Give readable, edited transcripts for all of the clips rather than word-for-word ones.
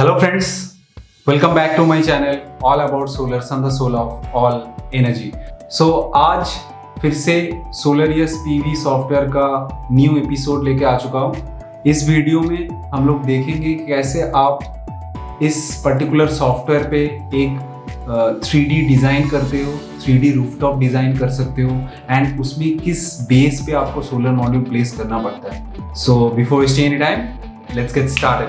Hello friends, welcome back to my channel all about solar and the soul of all energy. So आज फिर से SolarYes PV software का new episode लेके आ चुका हूँ। इस वीडियो में हम लोग देखेंगे कि कैसे आप इस पर्टिकुलर सॉफ्टवेयर पे एक 3D डिज़ाइन करते हो, 3D रूफटॉप डिज़ाइन कर सकते हो एंड उसमें किस बेस पे आपको सोलर मॉड्यूल प्लेस करना पड़ता है। So before wasting any time, let's get started.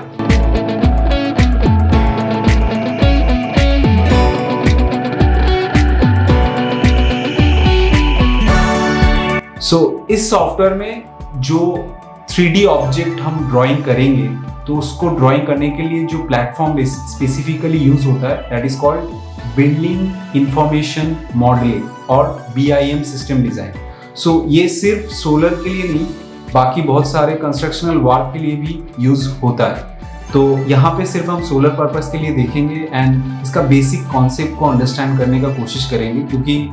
इस सॉफ्टवेयर में जो 3D ऑब्जेक्ट हम ड्राइंग करेंगे तो उसको ड्राइंग करने के लिए जो प्लेटफॉर्म स्पेसिफिकली यूज होता है that is called building information modelling और BIM सिस्टम डिजाइन। ये सिर्फ सोलर के लिए नहीं, बाकी बहुत सारे कंस्ट्रक्शनल वर्क के लिए भी यूज होता है। तो यहाँ पे सिर्फ हम सोलर पर्पस के लिए देखेंगे एंड इसका बेसिक कॉन्सेप्ट को अंडरस्टैंड करने का कोशिश करेंगे, क्योंकि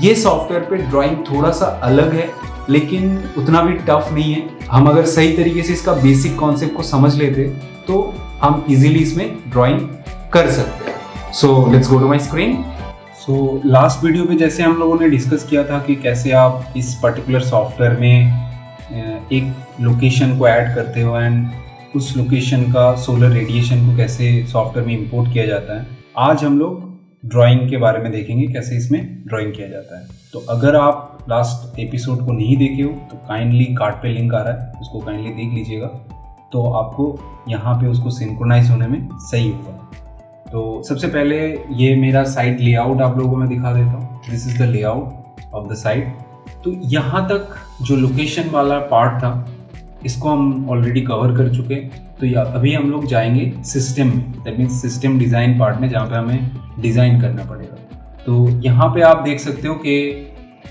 ये सॉफ्टवेयर पे ड्राइंग थोड़ा सा अलग है लेकिन उतना भी टफ नहीं है। हम अगर सही तरीके से इसका बेसिक कॉन्सेप्ट को समझ लेते तो हम इजीली इसमें ड्राइंग कर सकते हैं। So let's go to my screen. So last video में जैसे हम लोगों ने डिस्कस किया था कि कैसे आप इस पर्टिकुलर सॉफ्टवेयर में एक लोकेशन को ऐड करते हो एंड उस लोकेशन का सोलर रेडिएशन को कैसे सॉफ्टवेयर में इंपोर्ट किया जाता है। आज हम लोग ड्राइंग के बारे में देखेंगे, कैसे इसमें ड्राइंग किया जाता है। तो अगर आप लास्ट एपिसोड को नहीं देखे हो तो काइंडली कार्ड पे लिंक आ रहा है, उसको काइंडली देख लीजिएगा, तो आपको यहाँ पे उसको सिंक्रोनाइज होने में सही होगा। तो सबसे पहले ये मेरा साइट लेआउट आप लोगों को मैं दिखा देता हूँ। This is the layout of the site. तो यहाँ तक जो लोकेशन वाला पार्ट था इसको हम ऑलरेडी कवर कर चुके। तो अभी हम लोग जाएंगे सिस्टम में, that means system design part में, जहाँ पे हमें डिज़ाइन करना पड़ेगा। तो यहाँ पे आप देख सकते हो कि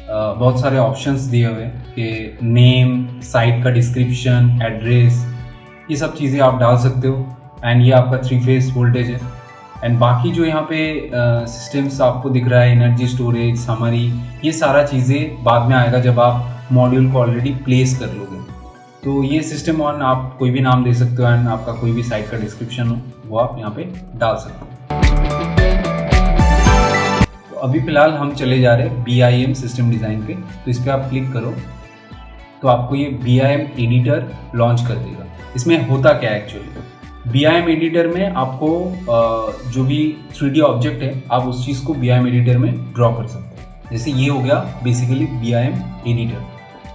बहुत सारे ऑप्शंस दिए हुए हैं कि नेम, साइट का डिस्क्रिप्शन, एड्रेस, ये सब चीज़ें आप डाल सकते हो एंड ये आपका 3 फेज वोल्टेज है। एंड बाकी जो यहाँ पे सिस्टम्स आपको दिख रहा है, एनर्जी स्टोरेज, समरी, ये सारा चीज़ें बाद में आएगा जब आप मॉड्यूल को ऑलरेडी प्लेस कर लोगे। तो ये सिस्टम वन आप कोई भी नाम दे सकते हो एंड आपका कोई भी साइट का डिस्क्रिप्शन हो वो आप यहाँ पे डाल सकते हो। तो अभी फिलहाल हम चले जा रहे हैं BIM सिस्टम डिज़ाइन पे। तो इस पर आप क्लिक करो तो आपको ये BIM एडिटर लॉन्च कर देगा। इसमें होता क्या है एक्चुअली, BIM एडिटर में आपको जो भी 3D ऑब्जेक्ट है आप उस चीज़ को BIM एडिटर में ड्रॉ कर सकते हैं। जैसे ये हो गया बेसिकली BIM एडिटर।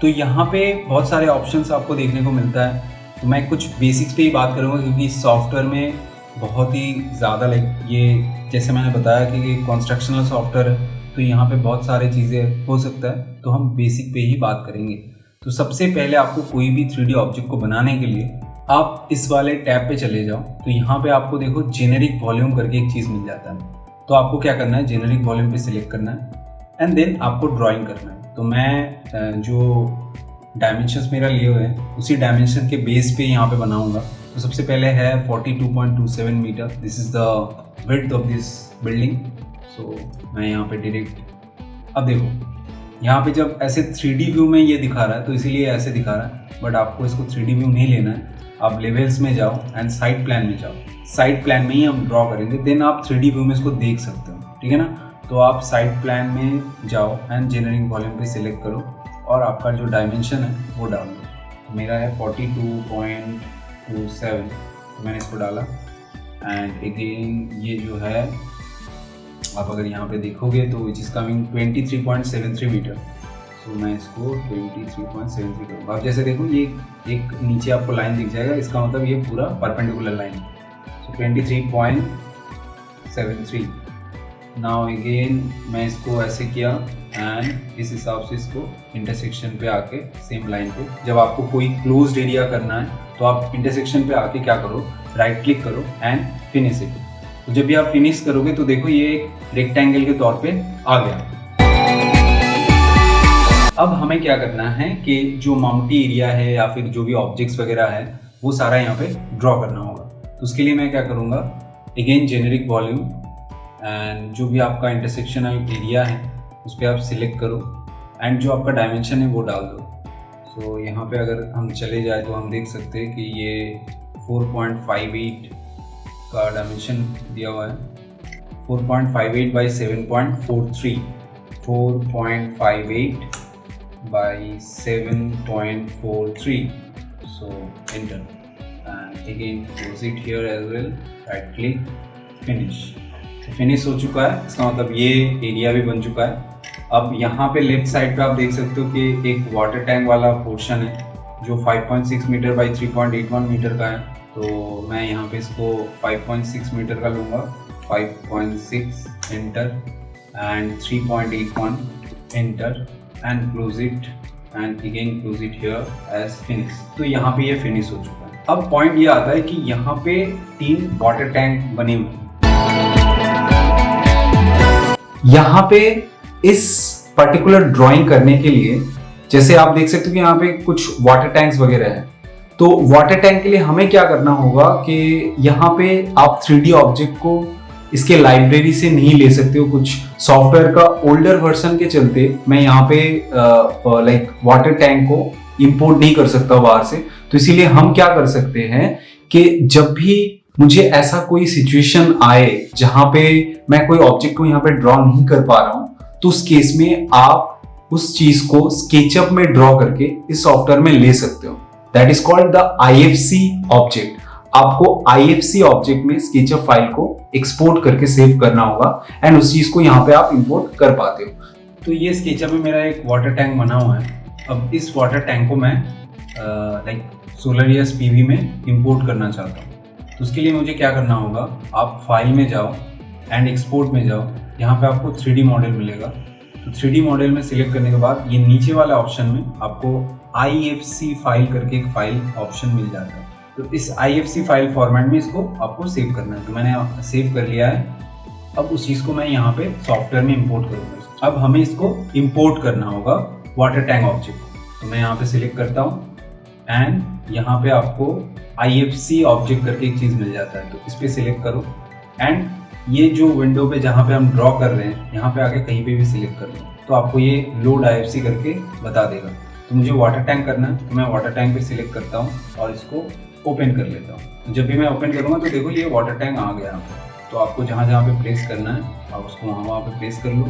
तो यहाँ पे बहुत सारे ऑप्शंस आपको देखने को मिलता है। तो मैं कुछ बेसिक्स पे ही बात करूँगा, क्योंकि इस सॉफ्टवेयर में बहुत ही ज़्यादा ये जैसे मैंने बताया कि ये कंस्ट्रक्शनल सॉफ्टवेयर है, तो यहाँ पे बहुत सारी चीज़ें हो सकता है। तो हम बेसिक पे ही बात करेंगे। तो सबसे पहले आपको कोई भी 3D ऑब्जेक्ट को बनाने के लिए आप इस वाले टैब पे चले जाओ। तो यहाँ पे आपको देखो जेनेरिक वॉल्यूम करके एक चीज़ मिल जाता है। तो आपको क्या करना है, जेनेरिक वॉल्यूम पे सिलेक्ट करना है एंड देन आपको ड्राइंग करना है। तो मैं जो डायमेंशंस मेरा लिए हुए हैं उसी डायमेंशन के बेस पे यहाँ पे बनाऊंगा। तो सबसे पहले है 42.27 metre, this is the width of this building. So मैं यहाँ पे डायरेक्ट, अब देखो यहाँ पे जब ऐसे 3D व्यू में ये दिखा रहा है तो इसीलिए ऐसे दिखा रहा है, बट आपको इसको 3D व्यू नहीं लेना है। आप लेवल्स में जाओ एंड साइड प्लान में जाओ। साइड प्लान में ही हम ड्रॉ करेंगे, देन आप 3D व्यू में इसको देख सकते हो, ठीक है ना। तो आप साइड प्लान में जाओ एंड जेनरिक वॉल्यूम पे सिलेक्ट करो और आपका जो डायमेंशन है वो डाल दो। तो मेरा है 42.27, तो मैंने इसको डाला एंड अगेन ये जो है आप अगर यहाँ पे देखोगे तो विच इज़ कमिंग 23.73 मीटर। तो मैं इसको 23.73 करूँगा। आप जैसे देखो ये एक नीचे आपको लाइन दिख जाएगा, इसका मतलब ये पूरा परपेंडिकुलर लाइन है। सो 23.73। नाउ अगेन मैं इसको ऐसे किया एंड इस हिसाब से इसको इंटरसेक्शन पे आके सेम लाइन पे, जब आपको कोई क्लोज्ड एरिया करना है तो आप इंटरसेक्शन पे आके क्या करो, राइट क्लिक करो एंड फिनिश इट। तो जब भी आप फिनिश करोगे तो देखो ये एक रेक्टेंगल के तौर पे आ गया। अब हमें क्या करना है कि जो माउंटी एरिया है या फिर जो भी ऑब्जेक्ट्स वगैरह है वो सारा यहाँ पे ड्रॉ करना होगा। तो उसके लिए मैं क्या करूँगा, अगेन जेनेरिक वॉल्यूम एंड जो भी आपका इंटरसेक्शनल एरिया है उस पर आप सिलेक्ट करो एंड जो आपका डायमेंशन है वो डाल दो। सो यहाँ पे अगर हम चले जाए तो हम देख सकते हैं कि ये 4.58 का डायमेंशन दिया हुआ है 4.58 by 7.43, 4.58 by 7.43. So enter and again close it here as well, right click, finish. Finish हो चुका है, इसका मतलब ये एरिया भी बन चुका है। अब यहाँ पे लेफ्ट साइड पे आप देख सकते हो कि एक वाटर टैंक वाला पोर्शन है जो 5.6 मीटर बाई 3.81 मीटर का है। तो मैं यहाँ पे इसको 5.6 मीटर का लूँगा, 5.6 enter and 3.81 enter and close it and again close it here as finish. तो यहाँ पे ये फिनिश हो चुका है। अब पॉइंट ये आता है कि यहाँ पे 3 वाटर टैंक बने हुए हैं। यहाँ पे इस पर्टिकुलर ड्राइंग करने के लिए जैसे आप देख सकते हो कि यहाँ पे कुछ वाटर टैंक्स वगैरह है। तो वाटर टैंक के लिए हमें क्या करना होगा कि यहाँ पे आप 3D ऑब्जेक्ट को इसके लाइब्रेरी से नहीं ले सकते हो। कुछ सॉफ्टवेयर का ओल्डर वर्जन के चलते मैं यहाँ पे लाइक वाटर टैंक को इंपोर्ट नहीं कर सकता बाहर से। तो इसीलिए हम क्या कर सकते हैं कि जब भी मुझे ऐसा कोई सिचुएशन आए जहां पे मैं कोई ऑब्जेक्ट को यहाँ पे ड्रॉ नहीं कर पा रहा हूं, तो उस केस में आप उस चीज को स्केचअप में ड्रॉ करके इस सॉफ्टवेयर में ले सकते हो। That is called the IFC object. आपको IFC ऑब्जेक्ट में स्केचअप फाइल को एक्सपोर्ट करके सेव करना होगा एंड उस चीज को यहाँ पे आप इंपोर्ट कर पाते हो। तो ये स्केचअप में मेरा एक वाटर टैंक बना हुआ है। अब इस वाटर टैंक को मैं लाइक SolarES PV में इंपोर्ट करना चाहता हूँ। तो उसके लिए मुझे क्या करना होगा, आप फाइल में जाओ एंड एक्सपोर्ट में जाओ। यहाँ पे आपको 3D मॉडल मिलेगा। तो 3D मॉडल में सिलेक्ट करने के बाद ये नीचे वाले ऑप्शन में आपको IFC फाइल करके एक फाइल ऑप्शन मिल जाता है। तो इस IFC फाइल फॉर्मेट में इसको आपको सेव करना है। तो मैंने सेव कर लिया है। अब उस चीज़ को मैं यहाँ पे सॉफ्टवेयर में इंपोर्ट करूँगा। अब हमें इसको इंपोर्ट करना होगा वाटर टैंक ऑब्जेक्ट को। तो मैं यहाँ पे सिलेक्ट करता हूँ एंड यहाँ पे आपको IFC ऑब्जेक्ट करके एक चीज़ मिल जाता है। तो इस पर सिलेक्ट करो एंड ये जो विंडो पे जहाँ पे हम ड्रॉ कर रहे हैं यहाँ पे आके कहीं पे भी सिलेक्ट कर लो, तो आपको ये लोड IFC करके बता देगा। तो मुझे वाटर टैंक करना है, तो मैं वाटर टैंक पे सिलेक्ट करता हूँ और इसको ओपन कर लेता हूँ। जब भी मैं ओपन करूँगा तो देखो ये वाटर टैंक आ गया। तो आपको जहाँ जहाँ पे प्लेस करना है आप उसको वहाँ पे प्लेस कर लो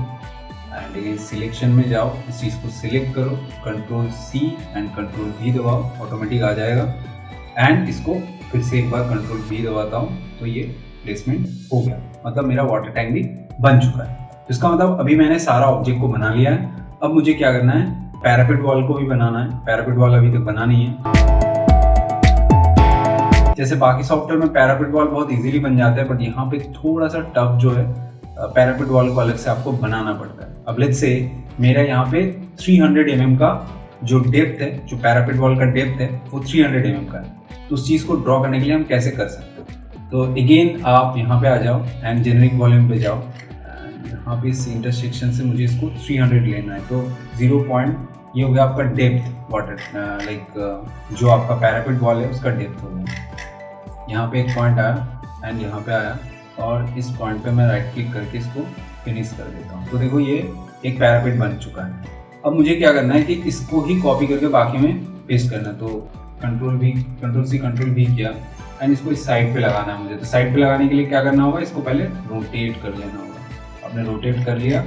एंड ये सिलेक्शन में जाओ, इस चीज़ को सिलेक्ट करो, Ctrl+C एंड Ctrl+V दबाओ, ऑटोमेटिक आ जाएगा। एंड इसको फिर से एक बार Ctrl+V दबाता हूँ तो ये प्लेसमेंट हो गया। मतलब मेरा वाटर टैंक भी बन चुका है। तो इसका मतलब अभी मैंने सारा ऑब्जेक्ट को बना लिया है। अब मुझे क्या करना है, पैरापेट वॉल को भी बनाना है। पैरापेट वॉल अभी तक बना नहीं है। जैसे बाकी सॉफ्टवेयर में पैरापेट वॉल बहुत इजीली बन जाता है, बट यहाँ पे थोड़ा सा टफ जो है, पैरापेट वॉल को अलग से आपको बनाना पड़ता है। अब लेट्स से मेरा यहाँ पे 300 mm का जो डेप्थ है, जो पैरापेट वॉल का डेप्थ है वो 300 mm का है। तो उस चीज़ को ड्रॉ करने के लिए हम कैसे कर सकते हैं, तो अगेन आप यहाँ पे आ जाओ एंड जेनरिक वॉल्यूम पे जाओ। यहाँ पे इस इंटरसेक्शन से मुझे इसको 300 लेना है। तो 0 पॉइंट ये हो गया आपका डेप्थ वाटर लाइक जो आपका पैरापेट वॉल है उसका डेप्थ हो गया। यहाँ पे एक पॉइंट आया एंड यहाँ पे आया और इस पॉइंट पे मैं राइट क्लिक करके इसको फिनिश कर देता हूँ। तो देखो ये एक पैरापेट बन चुका है। अब मुझे क्या करना है कि इसको ही कॉपी करके बाकी में पेस्ट करना है। तो Ctrl+C Ctrl+V किया एंड इसको इस साइड पे लगाना है मुझे। तो साइड पे लगाने के लिए क्या करना होगा, इसको पहले रोटेट कर लेना होगा। आपने रोटेट कर लिया।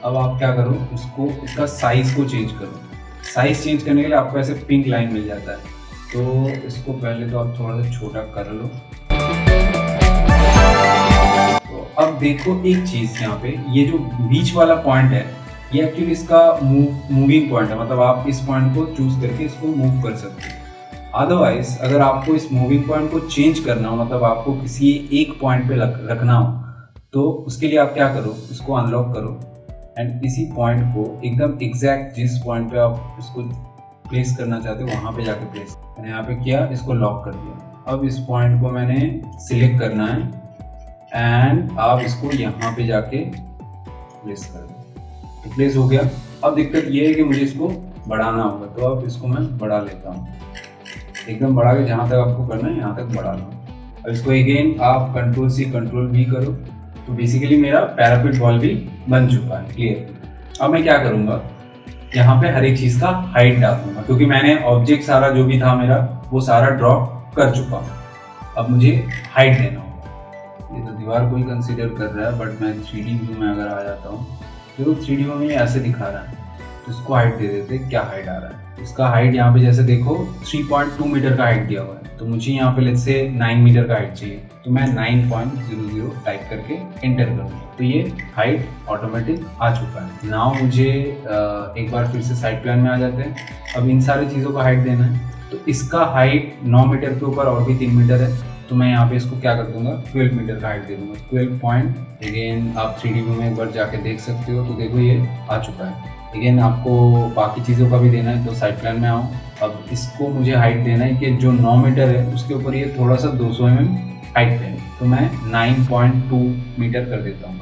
अब आप क्या करो, इसको इसका साइज़ को चेंज करो। साइज़ चेंज करने के लिए आपको ऐसे पिंक लाइन मिल जाता है। तो इसको पहले तो आप थोड़ा सा छोटा कर लो। तो अब देखो एक चीज़, यहाँ पे ये जो बीच वाला पॉइंट है ये एक्चुअली इसका मूविंग पॉइंट है। मतलब आप इस पॉइंट को चूज करके इसको मूव कर सकते हैं। अदरवाइज अगर आपको इस मूविंग पॉइंट को चेंज करना हो, मतलब आपको किसी एक पॉइंट पे रखना हो, तो उसके लिए आप क्या करो, इसको अनलॉक करो एंड इसी पॉइंट को एकदम एग्जैक्ट जिस पॉइंट पे आप इसको प्लेस करना चाहते हो वहाँ पे जाके प्लेस। मैंने यहाँ पे किया, इसको लॉक कर दिया। अब इस पॉइंट को मैंने सिलेक्ट करना है एंड आप इसको यहाँ पे जाके प्लेस कर दो। तो प्लेस हो गया। अब दिक्कत ये है कि मुझे इसको बढ़ाना होगा। तो अब इसको मैं बढ़ा लेता हूँ, एकदम बढ़ा के जहाँ तक आपको करना है यहाँ तक बढ़ा लो। अब इसको अगेन आप Ctrl+C Ctrl+V करो। तो बेसिकली मेरा पैरापेट वॉल भी बन चुका है, क्लियर। अब मैं क्या करूँगा, यहाँ पे हर एक चीज़ का हाइट डालूंगा, क्योंकि मैंने ऑब्जेक्ट सारा जो भी था मेरा वो सारा ड्रॉ कर चुका हूँ। अब मुझे हाइट देना होगा। दीवार को ही कंसीडर कर रहा है, बट मैं 3D व्यू में अगर आ जाता हूँ तो 3D व्यू में ऐसे दिखा रहा है, तो इसको हाइट दे देते क्या हाइट आ रहा है। इसका हाइट यहाँ पे जैसे देखो 3.2 मीटर का हाइट दिया हुआ है, तो मुझे यहाँ पे लेट्स से 9 मीटर का हाइट चाहिए, तो मैं 9.00 टाइप करके एंटर करूँगा, तो ये हाइट ऑटोमेटिक आ चुका है। नाउ मुझे एक बार फिर से साइड प्लान में आ जाते हैं। अब इन सारी चीज़ों का हाइट देना है, तो इसका हाइट 9 मीटर के ऊपर और भी 3 मीटर है, तो मैं यहाँ पे इसको क्या कर दूंगा 12 मीटर का हाइट दे दूंगा, 12 पॉइंट। अगेन आप 3D व्यू में एक बार जाके देख सकते हो, तो देखो ये आ चुका है। अगेन आपको बाकी चीज़ों का भी देना है, तो साइड प्लान में आओ। अब इसको मुझे हाइट देना है कि जो 9 मीटर है उसके ऊपर ये थोड़ा सा 200 mm हाइट पे है, तो मैं 9.2 मीटर कर देता हूँ।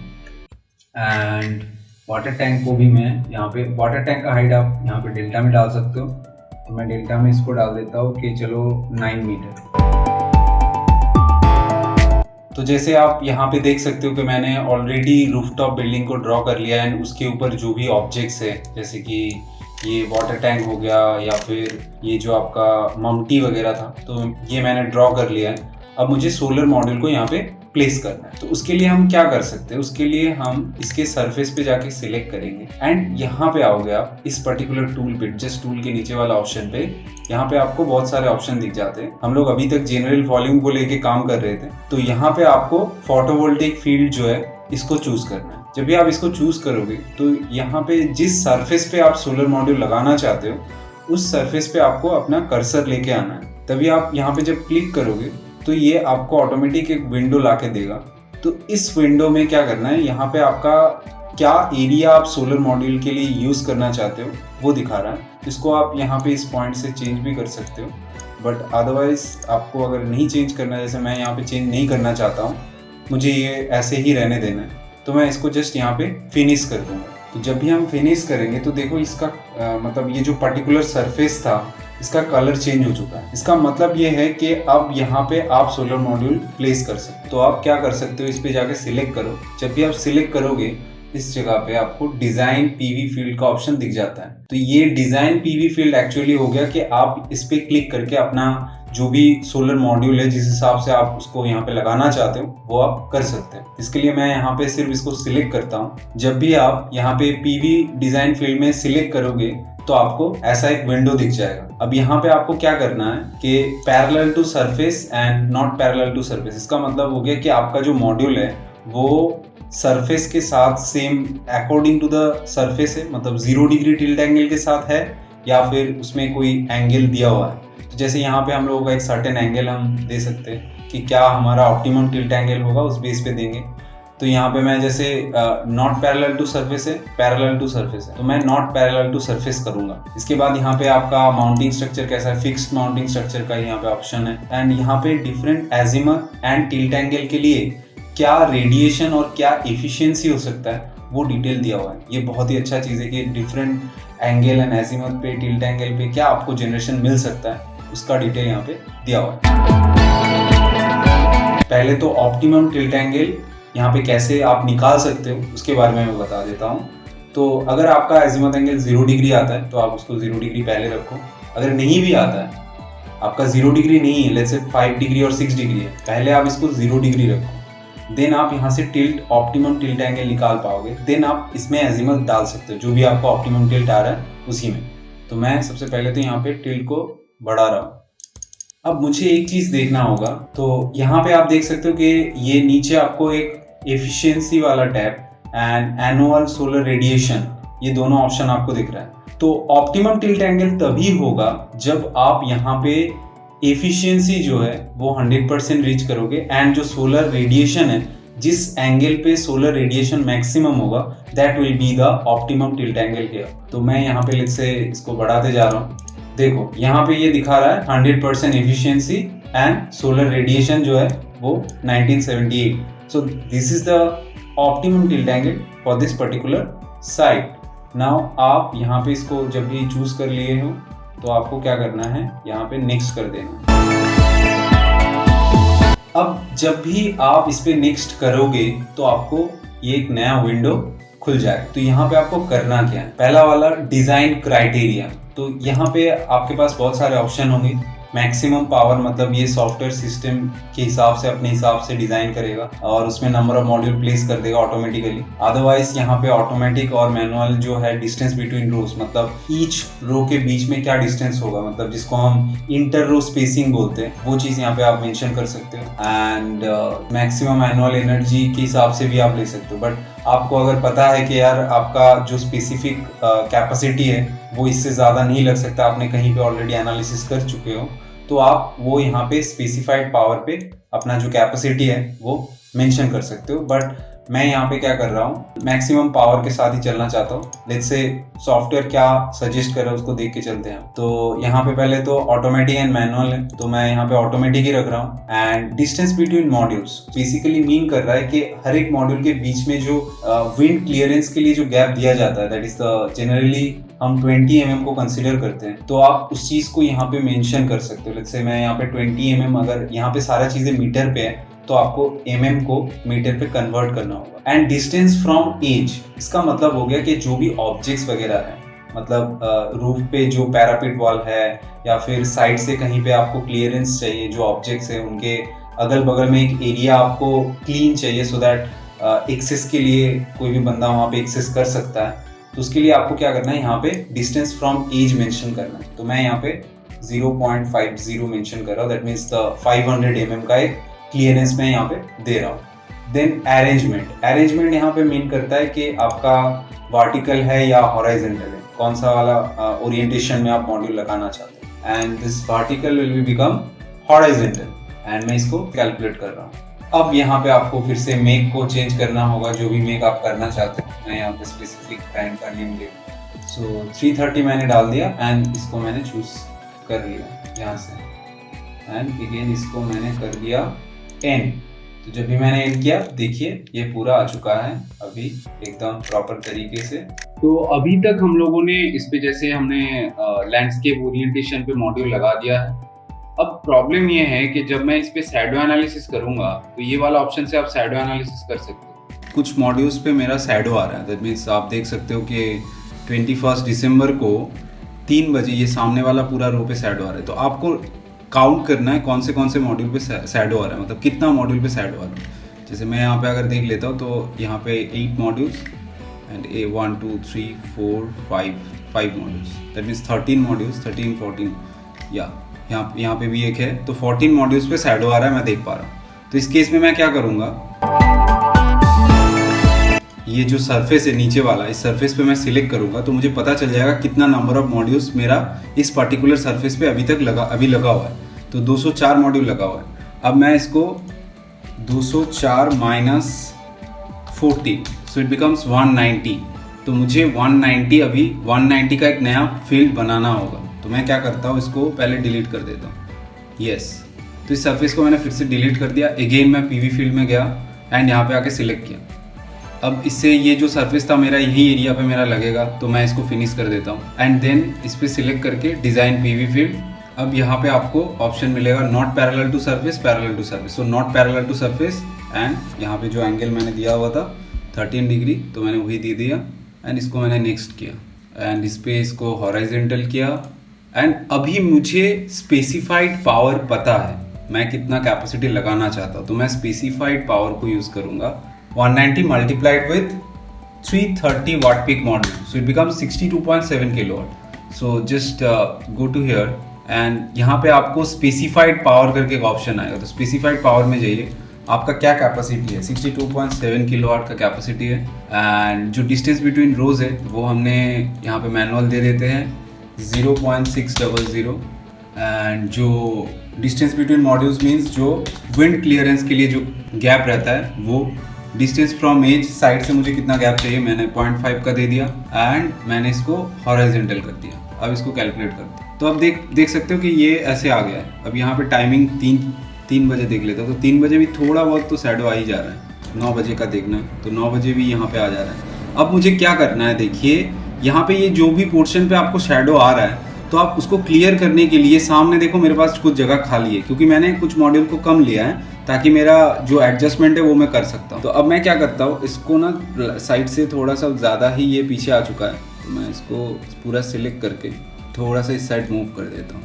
एंड वाटर टैंक को भी मैं यहाँ पे, वाटर टैंक का हाइट आप यहाँ पे डेल्टा में डाल सकते हो, तो मैं डेल्टा में इसको डाल देता हूँ कि चलो 9 मीटर। तो जैसे आप यहाँ पे देख सकते हो कि मैंने ऑलरेडी रूफटॉप बिल्डिंग को ड्रॉ कर लिया है, एंड उसके ऊपर जो भी ऑब्जेक्ट्स है जैसे कि ये वाटर टैंक हो गया या फिर ये जो आपका ममटी वगैरह था, तो ये मैंने ड्रॉ कर लिया है। अब मुझे सोलर मॉड्यूल को यहाँ पे प्लेस करना है, तो उसके लिए हम क्या कर सकते हैं, उसके लिए हम इसके सरफेस पे जाके सिलेक्ट करेंगे एंड यहाँ पे आओगे आप इस पर्टिकुलर टूल पे, जस्ट टूल के नीचे वाला ऑप्शन पे, यहाँ पे आपको बहुत सारे ऑप्शन दिख जाते हैं। हम लोग अभी तक जनरल वॉल्यूम को लेके काम कर रहे थे, तो यहाँ पे आपको फोटोवोल्टेइक फील्ड जो है इसको चूज करना है। जब भी आप इसको चूज करोगे तो यहाँ पे जिस सरफेस पे आप सोलर मॉड्यूल लगाना चाहते हो उस सरफेस पे आपको अपना कर्सर लेके आना है। तभी आप यहाँ पे जब क्लिक करोगे तो ये आपको ऑटोमेटिक एक विंडो लाके देगा। तो इस विंडो में क्या करना है, यहाँ पे आपका क्या एरिया आप सोलर मॉड्यूल के लिए यूज करना चाहते हो वो दिखा रहा है। इसको आप यहाँ पे इस पॉइंट से चेंज भी कर सकते हो, बट अदरवाइज आपको अगर नहीं चेंज करना है, जैसे मैं यहाँ पे चेंज नहीं करना चाहता हूँ, मुझे ये ऐसे ही रहने देना है, तो मैं इसको जस्ट यहाँ पे फिनिश कर दूंगा। तो जब भी हम फिनिश करेंगे तो देखो इसका मतलब ये जो पर्टिकुलर सरफेस था इसका कलर चेंज हो चुका है। इसका मतलब ये है कि अब यहाँ पे आप सोलर मॉड्यूल प्लेस कर सकते हो। तो आप क्या कर सकते हो, इस पे जाके सिलेक्ट करो। जब भी आप सिलेक्ट करोगे इस जगह पे आपको डिजाइन पीवी फील्ड का ऑप्शन दिख जाता है। तो ये डिजाइन पीवी फील्ड एक्चुअली हो गया कि आप इस पे क्लिक करके अपना जो भी सोलर मॉड्यूल है जिस हिसाब से आप उसको यहाँ पे लगाना चाहते हो वो आप कर सकते हैं। इसके लिए मैं यहाँ पे सिर्फ इसको सिलेक्ट करता हूँ। जब भी आप यहाँ पे पीवी डिजाइन फील्ड में सिलेक्ट करोगे तो आपको ऐसा एक विंडो दिख जाएगा। अब यहाँ पे आपको क्या करना है कि parallel to surface and not parallel to surface. इसका मतलब हो गया कि आपका जो मॉड्यूल है वो सरफेस के साथ same according to the surface है, मतलब 0 डिग्री टिल्ट एंगल के साथ है या फिर उसमें कोई एंगल दिया हुआ है। तो जैसे यहाँ पे हम लोगों का एक सर्टेन एंगल हम दे सकते हैं कि क्या हमारा ऑप्टिमम टिल्ट एंगल होगा, उस बेस पे देंगे। तो यहाँ पे मैं जैसे नॉट पैरेलल टू सरफेस है, पैरेलल टू सरफेस है, तो मैं नॉट पैरेलल टू सरफेस करूंगा। इसके बाद यहाँ पे आपका माउंटिंग स्ट्रक्चर कैसा है, फिक्स्ड माउंटिंग स्ट्रक्चर का यहाँ पे ऑप्शन है। एंड यहाँ पे different azimuth and tilt angle के लिए क्या रेडिएशन और क्या एफिशिएंसी हो सकता है वो डिटेल दिया हुआ है। ये बहुत ही अच्छा चीज़ है कि डिफरेंट एंगल एंड एजिमुथ पे, टिल्ट एंगल पे क्या आपको जनरेशन मिल सकता है उसका डिटेल यहाँ पे दिया हुआ है। पहले तो ऑप्टिमम टिल्ट एंगल यहाँ पे कैसे आप निकाल सकते हो उसके बारे में मैं बता देता हूँ। तो अगर आपका एजिमुथ एंगल 0 डिग्री आता है तो आप उसको 0 डिग्री पहले रखो। अगर नहीं भी आता है, आपका 0 डिग्री नहीं है, लेट्स से 5 डिग्री और 6 डिग्री है, पहले आप इसको 0 डिग्री रखो। देन आप यहाँ से टिल्ट, ऑप्टिमम टिल्ट एंगल निकाल पाओगे। देन आप इसमें एजिमुथ डाल सकते हो, जो भी आपका ऑप्टिमम टिल्ट आ रहा है उसी में। तो मैं सबसे पहले तो यहाँ पे टिल्ट को बढ़ा रहा हूँ। अब मुझे एक चीज़ देखना होगा, तो यहाँ पे आप देख सकते हो कि ये नीचे आपको एक एफिशिएंसी वाला tab and annual solar radiation, ये दोनों ऑप्शन आपको दिख रहा है। तो ऑप्टिमम टिल्ट एंगल तभी होगा जब आप यहाँ पे एफिशिएंसी जो है वो 100% रीच करोगे एंड जो सोलर रेडिएशन है, जिस एंगल पे सोलर रेडिएशन मैक्सिमम होगा, that will be the optimum tilt angle here. तो मैं यहाँ पे लेट्स से इसको बढ़ाते जा रहा हूँ। देखो यहाँ पे ये दिखा रहा है 100% एफिशिएंसी एंड सोलर रेडिएशन जो है वो 1978। So this is the optimum tilt angle for this particular site. Now आप यहाँ पे इसको जब भी चूज कर लिए हो तो आपको क्या करना है, यहाँ पे नेक्स्ट कर देना। अब जब भी आप इस पे नेक्स्ट करोगे तो आपको ये एक नया विंडो खुल जाए। तो यहाँ पे आपको करना क्या है, पहला वाला डिजाइन क्राइटेरिया। तो यहाँ पे आपके पास बहुत सारे ऑप्शन होंगे मैक्सिमम पावर मतलब ये सॉफ्टवेयर सिस्टम के हिसाब से अपने हिसाब से डिज़ाइन करेगा और उसमें नंबर ऑफ मॉड्यूल प्लेस कर देगा ऑटोमेटिकली। अदरवाइज यहाँ पे ऑटोमेटिक और मैनुअल जो है डिस्टेंस बिटवीन रोज, मतलब ईच रो के बीच में क्या डिस्टेंस होगा, मतलब जिसको हम इंटर रो स्पेसिंग बोलते हैं, वो चीज़ यहाँ पे आप मेंशन कर सकते हो। एंड मैक्सिमम मैनुअल एनर्जी के हिसाब से भी आप ले सकते हो। बट आपको अगर पता है कि यार आपका जो स्पेसिफिक कैपेसिटी है वो इससे ज़्यादा नहीं लग सकता, आपने कहीं पे ऑलरेडी एनालिसिस कर चुके हो, तो आप वो यहाँ पे स्पेसिफाइड पावर पे अपना जो कैपेसिटी है वो मेंशन कर सकते हो। बट मैं यहाँ पे क्या कर रहा हूँ, मैक्सिमम पावर के साथ ही चलना चाहता हूँ। लेट्स से सॉफ्टवेयर क्या सजेस्ट कर रहा है उसको देख के चलते हैं। तो यहाँ पे पहले तो ऑटोमेटिक एंड मैनुअल है, तो मैं यहाँ पे ऑटोमेटिक ही रख रहा हूँ। And distance between modules basically mean कर रहा है कि हर एक मॉड्यूल के बीच में जो विंड क्लियरेंस के लिए जो गैप दिया जाता है, दैट इज द जनरली हम 20 mm को कंसीडर करते हैं, तो आप उस चीज को यहाँ पे मेंशन कर सकते हो। लेट्स से मैं यहाँ पे 20 mm, अगर यहाँ पे सारा चीजें मीटर पे है तो आपको mm को मीटर पे कन्वर्ट करना होगा। एंड डिस्टेंस फ्रॉम एज, इसका मतलब हो गया कि जो भी ऑब्जेक्ट्स वगैरह है, मतलब रूफ पे जो पैरापिट वॉल है या फिर साइड से कहीं पे आपको क्लियरेंस चाहिए, जो ऑब्जेक्ट्स है उनके अगल बगल में एक एरिया आपको क्लीन चाहिए सो दैट एक्सेस के लिए कोई भी बंदा वहाँ पे एक्सेस कर सकता है, तो उसके लिए आपको क्या करना है, यहाँ पे डिस्टेंस फ्रॉम एज मेंशन करना है। तो मैं यहाँ पे 0.50 मेंशन कर रहा हूँ, दैट मीन्स द 500 mm का एक क्लियरेंस मैं यहाँ पे दे रहा हूँ। देन अरेंजमेंट यहाँ पे मीन करता है कि आपका वर्टिकल है या हॉराइजॉन्टल है, कौन सा वाला ओरिएंटेशन में आप मॉड्यूल लगाना चाहते हैं। And this vertical will be become horizontal, and मैं इसको कैलकुलेट कर रहा हूँ। अब यहाँ पे आपको फिर से मेक को चेंज करना होगा, जो भी मेक आप करना चाहते हैं। मैं यहाँ पे स्पेसिफिक टाइम का नेम दे, सो 330 मैंने डाल दिया एंड इसको मैंने चूज कर लिया यहाँ से। एंड अगेन इसको मैंने कर दिया एन। तो जब भी मैंने एन किया, देखिए ये पूरा आ चुका है अभी एकदम प्रॉपर तरीके से। तो अभी तक हम लोगों ने इस पे, जैसे हमने लैंडस्केप ओरिएंटेशन पे मॉड्यूल लगा दिया है। अब प्रॉब्लम ये है कि जब मैं इस पे शैडो एनालिसिस करूंगा तो ये वाला ऑप्शन से आप शैडो एनालिसिस कर सकते हो। कुछ मॉड्यूल्स पे मेरा शैडो आ रहा है, दैट मीन्स आप देख सकते हो कि 21 दिसंबर को 3 बजे ये सामने वाला पूरा रो पे शैडो आ रहा है। तो आपको काउंट करना है कौन से मॉड्यूल पे शैडो आ रहा है, मतलब कितना मॉड्यूल पे शैडो आ रहा है। जैसे मैं यहाँ पे अगर देख लेता हूँ तो यहाँ पे 8 modules and 1 2 3 4 5 modules, that means 13 modules, 13 14 या यहाँ पे भी एक है, तो 14 मॉड्यूल्स पे शैडो आ रहा है, मैं देख पा रहा हूँ। तो इस केस में मैं क्या करूँगा, ये जो सरफेस है नीचे वाला, इस सरफेस पे मैं सिलेक्ट करूँगा तो मुझे पता चल जाएगा कितना नंबर ऑफ मॉड्यूल्स मेरा इस पर्टिकुलर सरफेस पे अभी लगा हुआ है। तो 204 मॉड्यूल लगा हुआ है। अब मैं इसको 204 माइनस 14, सो इट बिकम्स 190। तो मुझे 190 अभी 190 का एक नया फील्ड बनाना होगा। तो मैं क्या करता हूँ, इसको पहले डिलीट कर देता हूँ। यस, तो इस सरफेस को मैंने फिर से डिलीट कर दिया। अगेन मैं पीवी फील्ड में गया एंड यहाँ पे आके सिलेक्ट किया। अब इससे ये जो सरफेस था मेरा यही एरिया पे मेरा लगेगा, तो मैं इसको फिनिश कर देता हूँ। एंड देन इस पर सिलेक्ट करके डिज़ाइन पीवी फील्ड। अब यहाँ पे आपको ऑप्शन मिलेगा not parallel to surface, parallel to surface. So not parallel to surface, and यहाँ पे जो एंगल मैंने दिया हुआ था 13 डिग्री, तो मैंने वही दे दिया एंड इसको मैंने नेक्स्ट किया एंड इस पे इसको हॉराइजेंटल किया। एंड अभी मुझे स्पेसिफाइड पावर पता है, मैं कितना कैपेसिटी लगाना चाहता हूँ, तो मैं स्पेसिफाइड पावर को यूज़ करूँगा 190 multiplied with 330 watt peak module, so it becomes 62.7 kilowatt. So just go to here and यहाँ पे आपको स्पेसिफाइड पावर करके एक ऑप्शन आएगा। तो स्पेसिफाइड पावर में जाइए, आपका क्या कैपेसिटी है, 62.7 किलोवाट का कैपेसिटी है। एंड जो डिस्टेंस बिटवीन रोज है वो हमने यहाँ पे मैनुअल दे देते हैं 0.600। एंड जो डिस्टेंस बिटवीन मॉड्यूल्स मीन्स जो विंड क्लियरेंस के लिए जो गैप रहता है, वो डिस्टेंस फ्रॉम एज साइड से मुझे कितना गैप चाहिए, मैंने 0.5 का दे दिया एंड मैंने इसको हॉरिजॉन्टल कर दिया। अब इसको कैलकुलेट करते हैं, तो अब देख सकते हो कि ये ऐसे आ गया है। अब यहाँ पे टाइमिंग 3 बजे देख लेता हूँ, तो 3 बजे भी थोड़ा बहुत तो शैडो आ ही जा रहा है। 9 बजे का देखना है तो 9 बजे भी यहाँ पे आ जा रहा है। अब मुझे क्या करना है, देखिए यहाँ पे ये जो भी पोर्शन पे आपको शैडो आ रहा है, तो आप उसको क्लियर करने के लिए सामने देखो मेरे पास कुछ जगह खाली है, क्योंकि मैंने कुछ मॉड्यूल को कम लिया है ताकि मेरा जो एडजस्टमेंट है वो मैं कर सकता हूँ। तो अब मैं क्या करता हूँ, इसको ना साइड से थोड़ा सा ज़्यादा ही ये पीछे आ चुका है, तो मैं इसको पूरा सिलेक्ट करके थोड़ा सा इस साइड मूव कर देता हूँ।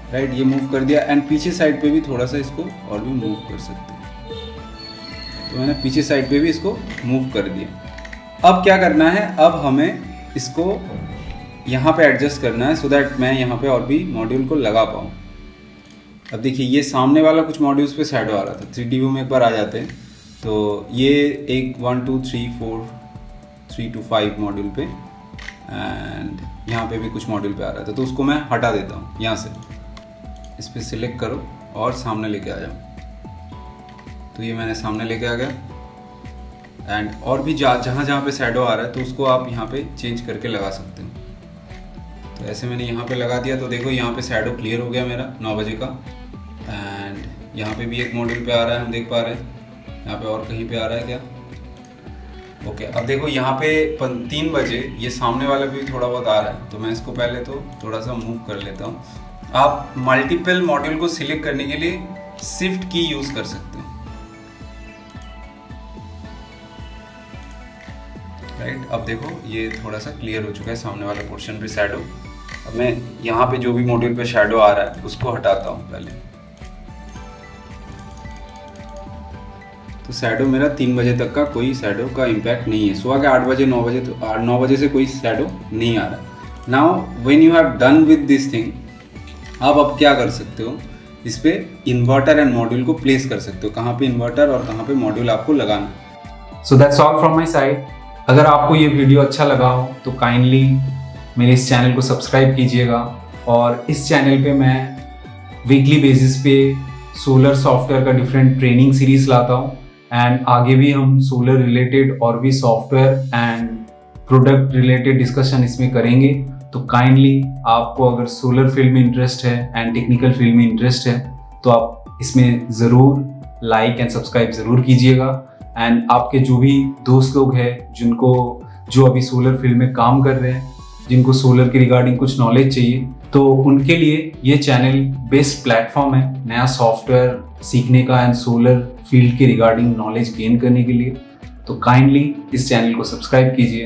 राइट, ये मूव कर दिया एंड पीछे साइड पे भी थोड़ा सा इसको और भी मूव कर सकते हैं। तो मैंने पीछे साइड पे भी इसको मूव कर दिया। अब क्या करना है, अब हमें इसको यहाँ पे एडजस्ट करना है सो दैट मैं यहाँ पे और भी मॉड्यूल को लगा पाऊँ। अब देखिए ये सामने वाला कुछ मॉड्यूल्स पे शैडो आ रहा था, 3D व्यू में एक बार आ जाते हैं तो ये एक 1 2 3 4 3 to 5 मॉड्यूल पे एंड यहाँ पे भी कुछ मॉड्यूल पे आ रहा था, तो उसको मैं हटा देता हूँ। यहाँ से इस पर सिलेक्ट करो और सामने लेके आ जाओ। तो ये मैंने सामने लेके आ गया एंड और भी जहाँ जहाँ पे शैडो आ रहा है तो उसको आप यहाँ पे चेंज करके लगा सकते हो। तो ऐसे मैंने यहाँ पे लगा दिया तो देखो यहाँ पे शैडो क्लियर हो गया मेरा 9 बजे का एंड यहाँ पे भी एक मॉड्यूल पे आ रहा है, हम देख पा रहे हैं। यहाँ पे और कहीं पे आ रहा है क्या? ओके, अब देखो यहाँ पे 3 बजे ये सामने वाला भी थोड़ा बहुत आ रहा है, तो मैं इसको पहले तो थोड़ा सा मूव कर लेता हूँ। आप मल्टीपल मॉड्यूल को सिलेक्ट करने के लिए शिफ्ट की यूज़ कर सकते हैं, राइट। अब देखो ये थोड़ा सा क्लियर हो चुका है सामने वाला पोर्शन पे शैडो। अब मैं यहाँ पे जो भी मॉड्यूल पे शैडो आ रहा है उसको हटाता हूँ पहले। तो शैडो मेरा 3 बजे तक का कोई शैडो का इम्पैक्ट नहीं है। सुबह के 8 बजे 9 बजे तो 9 बजे से कोई शैडो नहीं आ रहा। Now when you have done with this thing, आप अब क्या कर सकते हो, इस पे इन्वर्टर एंड मॉड्यूल को प्लेस कर सकते हो। कहाँ पे इन्वर्टर और कहाँ पे मॉड्यूल आपको लगाना है। So that's all from my side. अगर आपको ये वीडियो अच्छा लगा हो तो काइंडली मेरे इस चैनल को सब्सक्राइब कीजिएगा। और इस चैनल पे मैं वीकली बेसिस पे सोलर सॉफ्टवेयर का डिफरेंट ट्रेनिंग सीरीज लाता हूँ एंड आगे भी हम सोलर रिलेटेड और भी software and product related discussion इसमें करेंगे। तो काइंडली आपको अगर सोलर फील्ड में इंटरेस्ट है एंड टेक्निकल फील्ड में इंटरेस्ट है तो आप इसमें ज़रूर लाइक एंड सब्सक्राइब ज़रूर कीजिएगा। एंड आपके जो भी दोस्त लोग हैं जो अभी सोलर फील्ड में काम कर रहे हैं, जिनको सोलर के रिगार्डिंग कुछ नॉलेज चाहिए, तो उनके लिए ये चैनल बेस्ट प्लेटफॉर्म है नया सॉफ्टवेयर सीखने का एंड सोलर फील्ड के रिगार्डिंग नॉलेज गेन करने के लिए। तो काइंडली इस चैनल को सब्सक्राइब कीजिए